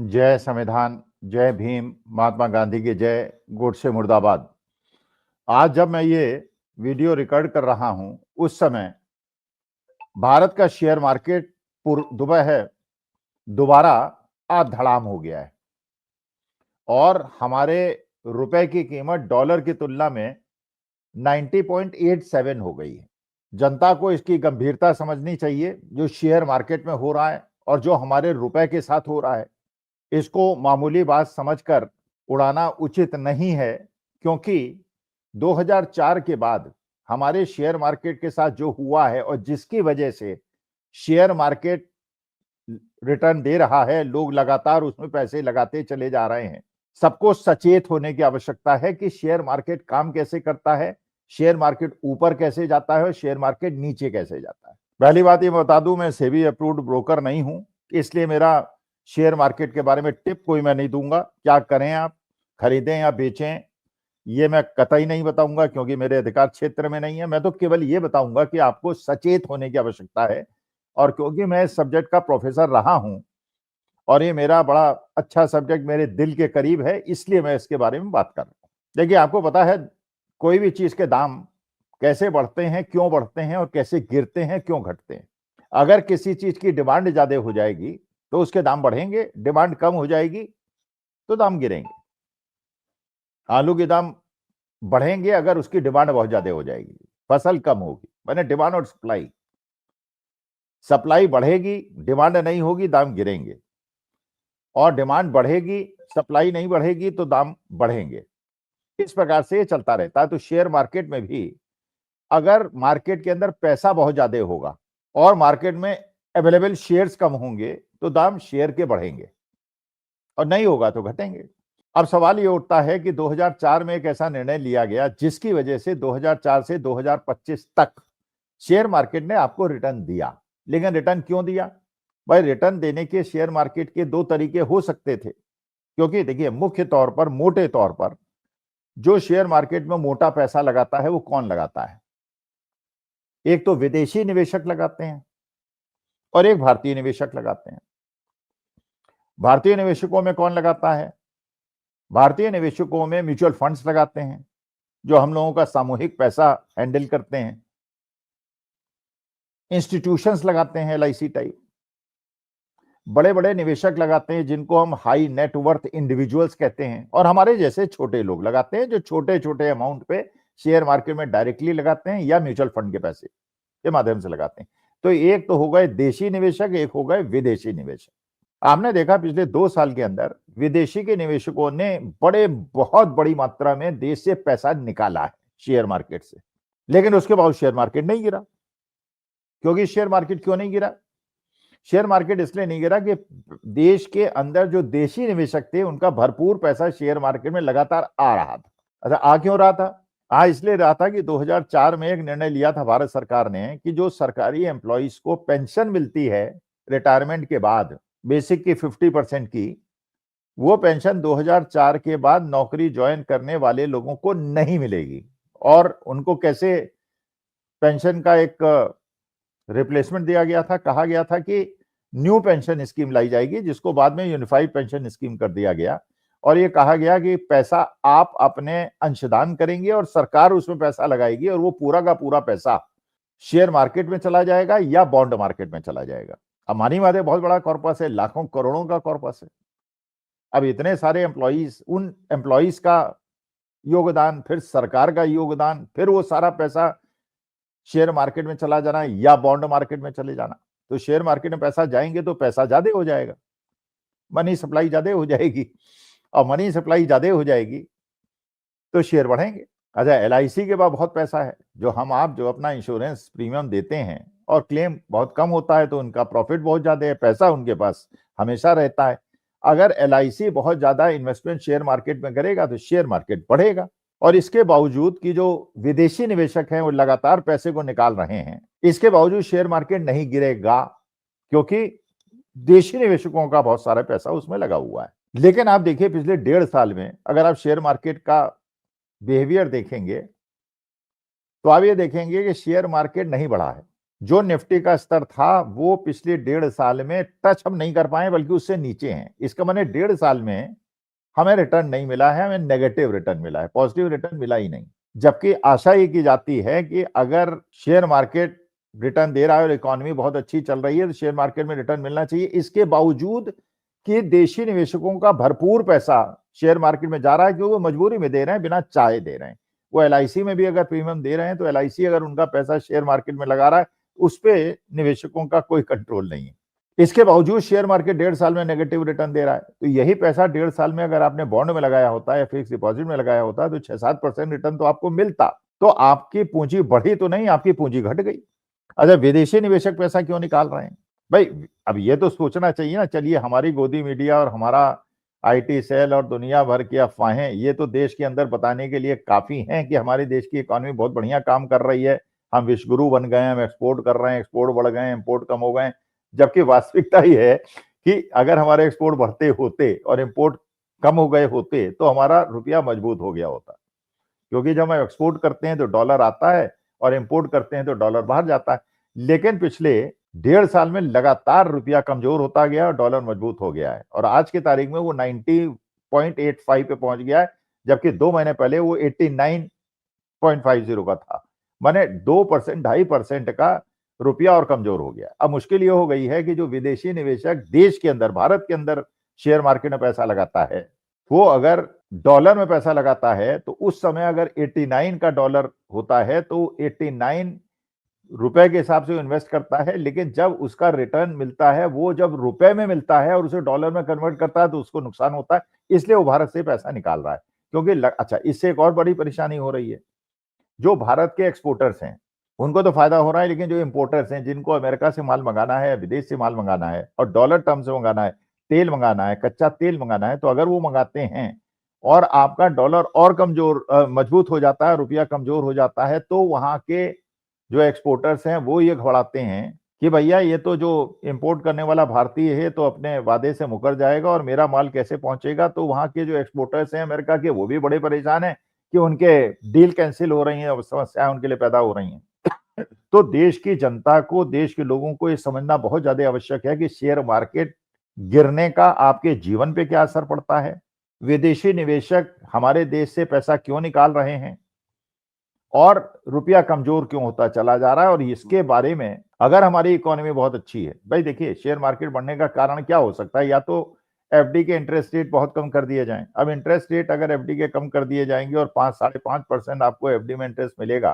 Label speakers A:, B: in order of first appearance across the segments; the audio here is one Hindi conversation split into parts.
A: जय संविधान, जय भीम, महात्मा गांधी की जय, गोडसे मुर्दाबाद। आज जब मैं ये वीडियो रिकॉर्ड कर रहा हूं, उस समय भारत का शेयर मार्केट दुबई है दोबारा आज धड़ाम हो गया है और हमारे रुपए की कीमत डॉलर की तुलना में 90.87 हो गई है। जनता को इसकी गंभीरता समझनी चाहिए, जो शेयर मार्केट में हो रहा है और जो हमारे रुपए के साथ हो रहा है। इसको मामूली बात समझकर उड़ाना उचित नहीं है, क्योंकि 2004 के बाद हमारे शेयर मार्केट के साथ जो हुआ है और जिसकी वजह से शेयर मार्केट रिटर्न दे रहा है, लोग लगातार उसमें पैसे लगाते चले जा रहे हैं। सबको सचेत होने की आवश्यकता है कि शेयर मार्केट काम कैसे करता है, शेयर मार्केट ऊपर कैसे जाता है और शेयर मार्केट नीचे कैसे जाता है। पहली बात ये बता दूं, मैं सेबी अप्रूव्ड ब्रोकर नहीं हूं, इसलिए मेरा शेयर मार्केट के बारे में टिप कोई मैं नहीं दूंगा। क्या करें आप, खरीदें या बेचें, ये मैं कतई नहीं बताऊंगा, क्योंकि मेरे अधिकार क्षेत्र में नहीं है। मैं तो केवल ये बताऊंगा कि आपको सचेत होने की आवश्यकता है, और क्योंकि मैं इस सब्जेक्ट का प्रोफेसर रहा हूं और ये मेरा बड़ा अच्छा सब्जेक्ट मेरे दिल के करीब है, इसलिए मैं इसके बारे में बात कर रहा हूं। देखिए, आपको पता है कोई भी चीज के दाम कैसे बढ़ते हैं, क्यों बढ़ते हैं और कैसे गिरते हैं, क्यों घटते हैं। अगर किसी चीज की डिमांड ज्यादा हो जाएगी तो उसके दाम बढ़ेंगे, डिमांड कम हो जाएगी तो दाम गिरेंगे। आलू के दाम बढ़ेंगे अगर उसकी डिमांड बहुत ज्यादा हो जाएगी, फसल कम होगी। मैंने डिमांड और सप्लाई, सप्लाई बढ़ेगी, डिमांड नहीं होगी, दाम गिरेंगे। और डिमांड बढ़ेगी, सप्लाई नहीं बढ़ेगी तो दाम बढ़ेंगे। इस प्रकार से ये चलता रहता है। तो शेयर मार्केट में भी अगर मार्केट के अंदर पैसा बहुत ज्यादा होगा और मार्केट में अवेलेबल शेयर्स कम होंगे तो दाम शेयर के बढ़ेंगे, और नहीं होगा तो घटेंगे। अब सवाल ये उठता है कि 2004 में एक ऐसा निर्णय लिया गया जिसकी वजह से 2004 से 2025 तक शेयर मार्केट ने आपको रिटर्न दिया। लेकिन रिटर्न क्यों दिया भाई? रिटर्न देने के शेयर मार्केट के दो तरीके हो सकते थे, क्योंकि देखिए, मुख्य तौर पर, मोटे तौर पर जो शेयर मार्केट में मोटा पैसा लगाता है वो कौन लगाता है? एक तो विदेशी निवेशक लगाते हैं और एक भारतीय निवेशक लगाते हैं। भारतीय निवेशकों में कौन लगाता है? भारतीय निवेशकों में म्यूचुअल फंड्स लगाते हैं, जो हम लोगों का सामूहिक पैसा हैंडल करते हैं। इंस्टीट्यूशंस लगाते हैं, एलआईसी टाइप। बड़े बड़े निवेशक लगाते हैं जिनको हम हाई नेट वर्थ इंडिविजुअल्स कहते हैं, और हमारे जैसे छोटे लोग लगाते हैं, जो छोटे छोटे अमाउंट पे शेयर मार्केट में डायरेक्टली लगाते हैं या म्यूचुअल फंड के पैसे के माध्यम से लगाते हैं। तो एक तो हो गए देशी निवेशक, एक हो गए विदेशी निवेशक। आपने देखा पिछले 2 साल के अंदर विदेशी के निवेशकों ने बहुत बड़ी मात्रा में देश से पैसा निकाला है शेयर मार्केट से, लेकिन उसके बाद शेयर मार्केट नहीं गिरा। क्योंकि शेयर मार्केट क्यों नहीं गिरा? शेयर मार्केट इसलिए नहीं गिरा कि देश के अंदर जो देशी निवेशक थे उनका भरपूर पैसा शेयर मार्केट में लगातार आ रहा था। अच्छा, आ क्यों रहा था? इसलिए रहा था कि 2004 में एक निर्णय लिया था भारत सरकार ने कि जो सरकारी एम्प्लॉइज को पेंशन मिलती है रिटायरमेंट के बाद, बेसिक की 50% की, वो पेंशन 2004 के बाद नौकरी ज्वाइन करने वाले लोगों को नहीं मिलेगी। और उनको कैसे पेंशन का एक रिप्लेसमेंट दिया गया था? कहा गया था कि न्यू पेंशन स्कीम लाई जाएगी, जिसको बाद में यूनिफाइड पेंशन स्कीम कर दिया गया। और ये कहा गया कि पैसा आप अपने अंशदान करेंगे और सरकार उसमें पैसा लगाएगी, और वो पूरा का पूरा पैसा शेयर मार्केट में चला जाएगा या बॉन्ड मार्केट में चला जाएगा। अंबानी वादे बहुत बड़ा कॉर्पस है, लाखों करोड़ों का कॉर्पस है। अब इतने सारे एम्प्लॉइज, उन एम्प्लॉइज का योगदान, फिर सरकार का योगदान, फिर वो सारा पैसा शेयर मार्केट में चला जाना या बॉन्ड मार्केट में चले जाना। तो शेयर मार्केट में पैसा जाएंगे तो पैसा ज्यादा हो जाएगा, मनी सप्लाई ज्यादा हो जाएगी, और मनी सप्लाई ज्यादा हो जाएगी तो शेयर बढ़ेंगे। अच्छा, एलआईसी के पास बहुत पैसा है, जो आप जो अपना इंश्योरेंस प्रीमियम देते हैं और क्लेम बहुत कम होता है तो उनका प्रॉफिट बहुत ज्यादा है, पैसा उनके पास हमेशा रहता है। अगर एलआईसी बहुत ज्यादा इन्वेस्टमेंट शेयर मार्केट में करेगा तो शेयर मार्केट बढ़ेगा। और इसके बावजूद कि जो विदेशी निवेशक हैं वो लगातार पैसे को निकाल रहे हैं, इसके बावजूद शेयर मार्केट नहीं गिरेगा, क्योंकि देशी निवेशकों का बहुत सारा पैसा उसमें लगा हुआ है। लेकिन आप देखिए, पिछले 1.5 साल में अगर आप शेयर मार्केट का बिहेवियर देखेंगे तो आप ये देखेंगे कि शेयर मार्केट नहीं बढ़ा है। जो निफ्टी का स्तर था वो पिछले 1.5 साल में टच हम नहीं कर पाए, बल्कि उससे नीचे हैं। इसका माने 1.5 साल में हमें रिटर्न नहीं मिला है, हमें नेगेटिव रिटर्न मिला है, पॉजिटिव रिटर्न मिला ही नहीं। जबकि आशा ये की जाती है कि अगर शेयर मार्केट रिटर्न दे रहा है और इकोनॉमी बहुत अच्छी चल रही है तो शेयर मार्केट में रिटर्न मिलना चाहिए। इसके बावजूद कि देशी निवेशकों का भरपूर पैसा शेयर मार्केट में जा रहा है, क्योंकि वो मजबूरी में दे रहे हैं, बिना चाहे दे रहे हैं। वो एलआईसी में भी अगर प्रीमियम दे रहे हैं तो एलआईसी अगर उनका पैसा शेयर मार्केट में लगा रहा है, उस पे निवेशकों का कोई कंट्रोल नहीं है। इसके बावजूद शेयर मार्केट 1.5 साल में नेगेटिव रिटर्न दे रहा है। तो यही पैसा 1.5 साल में अगर आपने बॉन्ड में लगाया होता या फिक्स डिपॉजिट में लगाया होता तो 6-7% रिटर्न तो आपको मिलता। तो आपकी पूंजी बढ़ी तो नहीं, आपकी पूंजी घट गई। अच्छा, विदेशी निवेशक पैसा क्यों निकाल रहे हैं भाई? अब ये तो सोचना चाहिए ना। चलिए, हमारी गोदी मीडिया और हमारा आईटी सेल और दुनिया भर की अफवाहें ये तो देश के अंदर बताने के लिए काफी हैं कि हमारे देश की इकोनॉमी बहुत बढ़िया काम कर रही है, हम विश्वगुरु बन गए, हम एक्सपोर्ट कर रहे हैं, एक्सपोर्ट बढ़ गए, इंपोर्ट कम हो गए। जबकि वास्तविकता ही है कि अगर हमारे एक्सपोर्ट बढ़ते होते और इंपोर्ट कम हो गए होते तो हमारा रुपया मजबूत हो गया होता। क्योंकि जब हम एक्सपोर्ट करते हैं तो डॉलर आता है और इंपोर्ट करते हैं तो डॉलर बाहर जाता है। लेकिन पिछले 1.5 साल में लगातार रुपया कमजोर होता गया और डॉलर मजबूत हो गया है, और आज की तारीख में वो 90.85 पे पहुंच गया है, जबकि 2 महीने पहले वो 89.50 का था। माने 2%, 2.5% का रुपया और कमजोर हो गया। अब मुश्किल ये हो गई है कि जो विदेशी निवेशक देश के अंदर, भारत के अंदर शेयर मार्केट में पैसा लगाता है, वो अगर डॉलर में पैसा लगाता है तो उस समय अगर 89 का डॉलर होता है तो 89 रुपए के हिसाब से इन्वेस्ट करता है। लेकिन जब उसका रिटर्न मिलता है वो जब रुपए में मिलता है और उसे डॉलर में कन्वर्ट करता है तो उसको नुकसान होता है। इसलिए वो भारत से पैसा निकाल रहा है, क्योंकि अच्छा, इससे एक और बड़ी परेशानी हो रही है। जो भारत के एक्सपोर्टर्स हैं उनको तो फायदा हो रहा है, लेकिन जो इंपोर्टर्स हैं, जिनको अमेरिका से माल मंगाना है, विदेश से माल मंगाना है और डॉलर टर्म से मंगाना है, तेल मंगाना है, कच्चा तेल मंगाना है, तो अगर वो मंगाते हैं और आपका डॉलर और कमजोर मजबूत हो जाता है, रुपया कमजोर हो जाता है, तो वहां के जो एक्सपोर्टर्स हैं वो ये घबराते हैं कि भैया ये तो जो इंपोर्ट करने वाला भारतीय है तो अपने वादे से मुकर जाएगा और मेरा माल कैसे पहुंचेगा। तो वहां के जो एक्सपोर्टर्स हैं अमेरिका के, वो भी बड़े परेशान हैं कि उनके डील कैंसिल हो रही हैं और समस्याएं उनके लिए पैदा हो रही हैं। तो देश की जनता को, देश के लोगों को ये समझना बहुत ज्यादा आवश्यक है कि शेयर मार्केट गिरने का आपके जीवन पे क्या असर पड़ता है, विदेशी निवेशक हमारे देश से पैसा क्यों निकाल रहे हैं और रुपया कमजोर क्यों होता चला जा रहा है। और इसके बारे में अगर हमारी इकोनॉमी बहुत अच्छी है, भाई देखिए, शेयर मार्केट बढ़ने का कारण क्या हो सकता है? या तो एफडी के इंटरेस्ट रेट बहुत कम कर दिए जाएं। अब इंटरेस्ट रेट अगर एफडी के कम कर दिए जाएंगे और 5-5.5% आपको एफडी में इंटरेस्ट मिलेगा,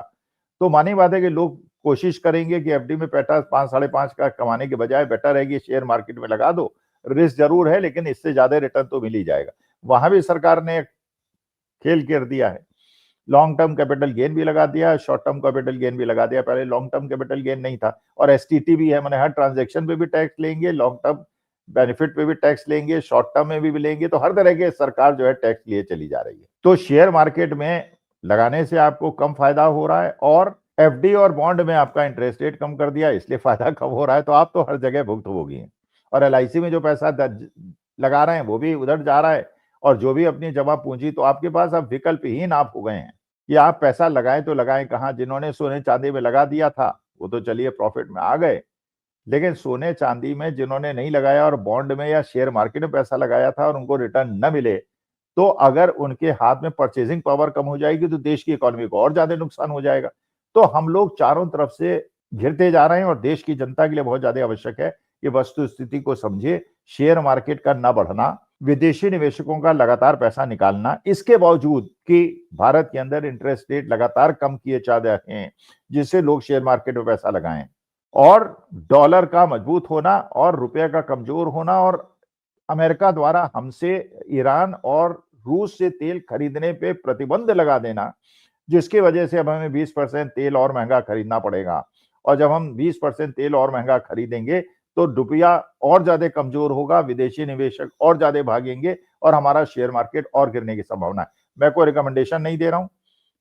A: तो मानी बात है कि लोग कोशिश करेंगे कि एफडी में पैसा 5-5.5 का कमाने के बजाय बेटर है कि शेयर मार्केट में लगा दो। रिस्क जरूर है, लेकिन इससे ज्यादा रिटर्न तो मिल ही जाएगा। वहां भी सरकार ने खेल कर दिया है, लॉन्ग टर्म कैपिटल गेन भी लगा दिया, शॉर्ट टर्म कैपिटल गेन भी लगा दिया। पहले लॉन्ग टर्म कैपिटल गेन नहीं था, और एसटीटी भी है, मैंने हर ट्रांजैक्शन पे भी टैक्स लेंगे, लॉन्ग टर्म बेनिफिट पे भी टैक्स लेंगे, शॉर्ट टर्म में भी लेंगे। तो हर तरह के सरकार जो है टैक्स लिए चली जा रही है। तो शेयर मार्केट में लगाने से आपको कम फायदा हो रहा है, और एफडी और बॉन्ड में आपका इंटरेस्ट रेट कम कर दिया, इसलिए फायदा कम हो रहा है। तो आप तो हर जगह भुगतभोगी हैं। और एलआईसी में जो पैसा लगा रहे हैं वो भी उधर जा रहा है, और जो भी अपनी जमा पूंजी, तो आपके पास अब विकल्पहीन आप हो गए हैं कि आप पैसा लगाएं तो लगाएं कहां। जिन्होंने सोने चांदी में लगा दिया था वो तो चलिए प्रॉफिट में आ गए, लेकिन सोने चांदी में जिन्होंने नहीं लगाया और बॉन्ड में या शेयर मार्केट में पैसा लगाया था और उनको रिटर्न न मिले, तो अगर उनके हाथ में परचेजिंग पावर कम हो जाएगी तो देश की इकोनॉमी को और ज्यादा नुकसान हो जाएगा। तो हम लोग चारों तरफ से घिरते जा रहे हैं, और देश की जनता के लिए बहुत ज्यादा आवश्यक है कि वस्तु स्थिति को समझे। शेयर मार्केट का न बढ़ना, विदेशी निवेशकों का लगातार पैसा निकालना, इसके बावजूद कि भारत के अंदर इंटरेस्ट रेट लगातार कम किए जा रहे हैं जिससे लोग शेयर मार्केट में पैसा लगाएं, और डॉलर का मजबूत होना और रुपए का कमजोर होना, और अमेरिका द्वारा हमसे ईरान और रूस से तेल खरीदने पे प्रतिबंध लगा देना, जिसकी वजह से अब हमें 20% तेल और महंगा खरीदना पड़ेगा। और जब हम 20% तेल और महंगा खरीदेंगे तो रुपया और ज्यादा कमजोर होगा, विदेशी निवेशक और ज्यादा भागेंगे, और हमारा शेयर मार्केट और गिरने की संभावना है। मैं कोई रिकमेंडेशन नहीं दे रहा हूं,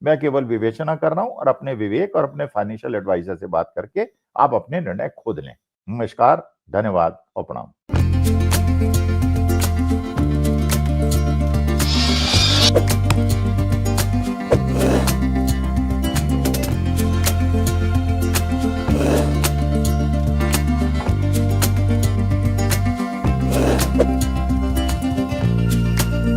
A: मैं केवल विवेचना कर रहा हूं, और अपने विवेक और अपने फाइनेंशियल एडवाइजर से बात करके आप अपने निर्णय खुद लें। नमस्कार, धन्यवाद और प्रणाम।